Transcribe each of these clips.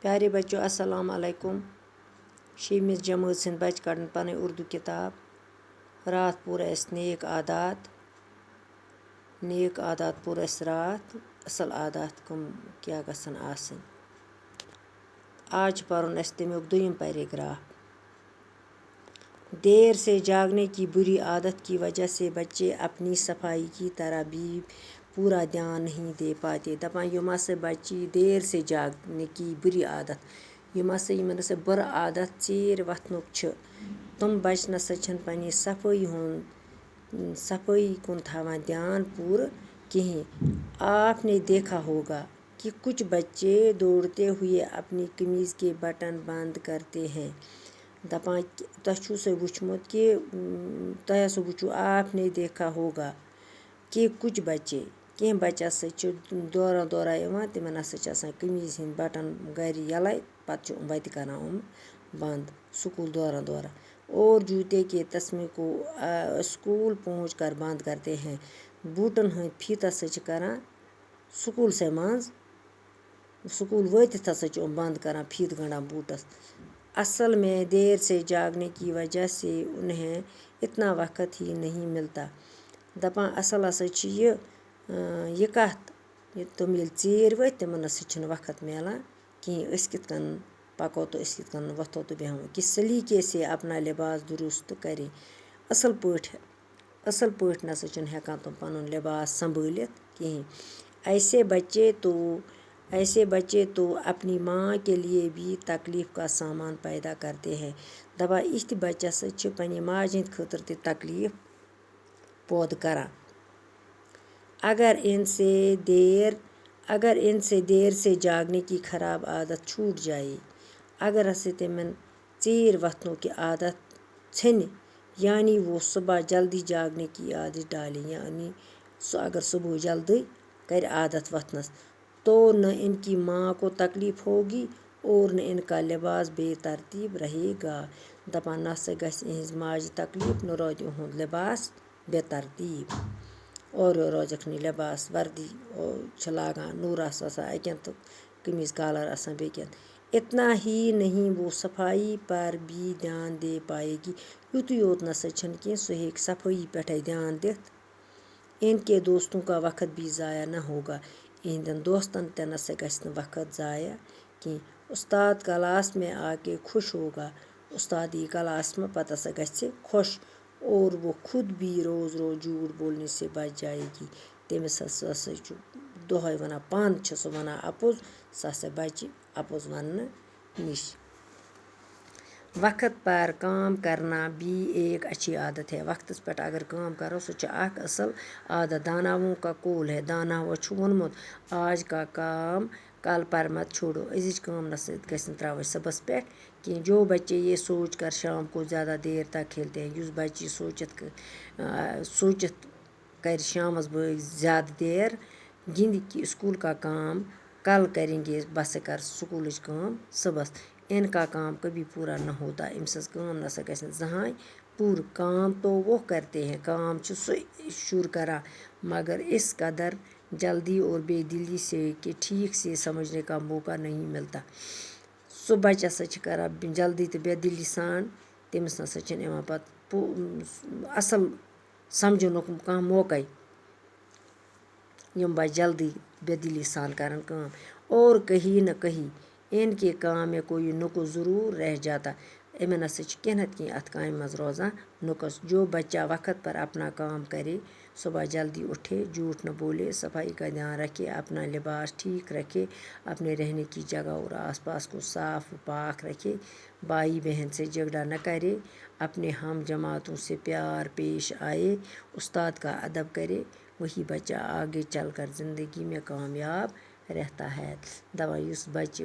प्यारे बच्चों अस्सलाम वालेकुम। 6वीं जमात सिंध बच्चे कड़न पन उर्दू किताब। रात पूर नेक आदात पूर रात असल आदात कम क्या गसन आसन। आज पढ़न तमिक दुयम पैराग्राफ। देर से जागने की बुरी आदत की वजह से बच्चे अपनी सफाई की तरफ भी पूरा ध्यान नहीं दे पाते। दपान यम हसा बच्चे देर से जागने की बुरी आदत यम हसा बुरा आदत चीर वथनुक तुम बच्चे नसा पन्नी सफाई कुन थावान ध्यान पूर कहीं। आपने देखा होगा कि कुछ बच्चे दौड़ते हुए अपनी कमीज़ के बटन बंद करते हैं। दपान तु वुचमुत कि वुचु आपने देखा होगा कि कुछ बच्चे कह बच्चे दौरा दौरा तिमन हसा कमीज़ हिंद बटन घर यलै पत् वत कर बंद स्कूल दौरा दौरा और जूते के तस्मे को स्कूल पहुँच कर बंद करते हैं। बूटन हंद फीत कर स्कूल से मज स्कूल वतित बंद कर फीत गंडा बूटस। असल में देर से जागने की वजह से उन्हें इतना वक्त ही नहीं मिलता। दपान असल हसा यह कत तुम ये चीर वत तिमन वक्त मिलान कहीं कित कन पको तो कित कन वथो तो बेहमो कि सलीके से अपना लिबास दुरुस्त करें। असल पट नसा हेकान तुम पन लिबास संभालित कहीं। ऐसे बच्चे तो अपनी माँ के लिए भी तकलीफ़ का सामान पैदा करते हैं। दपा इथ बच्चे पन्ने माज हिंद खतर तकलीफ़ पौद करान। अगर इनसे देर से जागने की ख़राब आदत छूट जाए, अगर हसे तिमन चीर वथनों की आदत छन यानी वो सुबह जल्दी जागने की आदत डालें, यानी अगर सुबह जल्दी कर आदत वथनस तो न इनकी माँ को तकलीफ़ होगी और न इनका लिबास बेतरतीब रहेगा। दपान न गज माज तकलीफ़ न रोद इहुंद लिबास बेतरतीब और रोजक लिबास वर्दी लागान नूर अकन तो कमीज़ कॉलर बेकन। इतना ही नहीं वो सफाई पर भी ध्यान दे पाएगी। युत योत नसा कि सह सफाई पे ध्यान दित इनके दोस्तों का वक्त भी ज़ाया न होगा। इहंदन दोस्तन ते नसा गछ वक्त ज़ाया कि उस्ताद क्लास में आके खुश होगा। उस्तादी क्लास में पता गछ खुश और वो खुद भी रोज़ रोज़ झूठ बोलने से बच जाएगी। तमिस दोहे वना पान वना अपोज सह बच अपोज वन निश। वक्त पर काम करना भी एक अच्छी आदत है। वक्त पे अगर काम करो सह असल आदत। दानवों का कौल है, दानवों वोनमुत आज का काम कल पर मत छोड़ो। अजिच काम नसा गसन त्रव सुबस पे कि जो बच्चे ये सोच कर शाम को ज़्यादा देर तक खेलते हैं। उस बच्चे सोचित कर शामस ज़्यादा देर गिंद कि स्कूल का काम कल करेंगे, बस कर स्कूल काम सुबस। इनका काम कभी पूरा न होता। इमस काम नसा गसन जहां पूर। काम तो वो करते हैं, काम शुर करा मगर इस कदर जल्दी और बेदिली से कि ठीक से समझने का मौका नहीं मिलता। सो बच्चे हसा कर जल्दी तो बेदिली सान तमिस नसा इवान पत असल समझनुक कह मौका। यम बच्चे जल्दी बेदिली सान करन काम और कहीं न कहीं इनके काम में कोई नुक्स ज़रूर रह जाता। इमें नसा कह न कह अत काम मज रोजान नुक्स। जो बच्चा वक्त पर अपना काम करे, सुबह जल्दी उठे, झूठ न बोले, सफाई का ध्यान रखे, अपना लिबास ठीक रखे, अपने रहने की जगह और आसपास को साफ व पाक रखे, भाई बहन से झगड़ा न करे, अपने हम जमातों से प्यार पेश आए, उस्ताद का अदब करे, वही बच्चा आगे चलकर ज़िंदगी में कामयाब रहता है। दवा उस बच्चे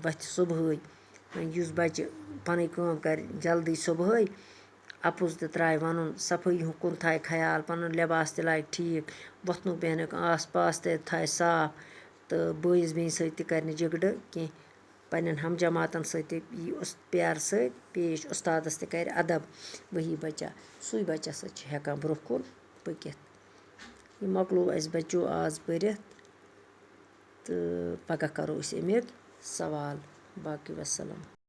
वथ सुबह उस बच्चे पन काम कर जल्दी सुबह अपोज त्राय वन सफाई कुन थाय ख्याल, पन लिबास लाग ठीक, वथनुक बेहनुक आस पास थाय साफ तो बईस बेन सत कर झगड़ कह पन्न हम जमातन सत प्यार सत पेश, उस्तादस कर अदब। वही बच्चा सुई बच्चा हेकान ब्रोह कुन पकित। यह मकलो अस बच्चों आज पढ़ित तो पगह करो अमिक सवाल। बाकी वसलम।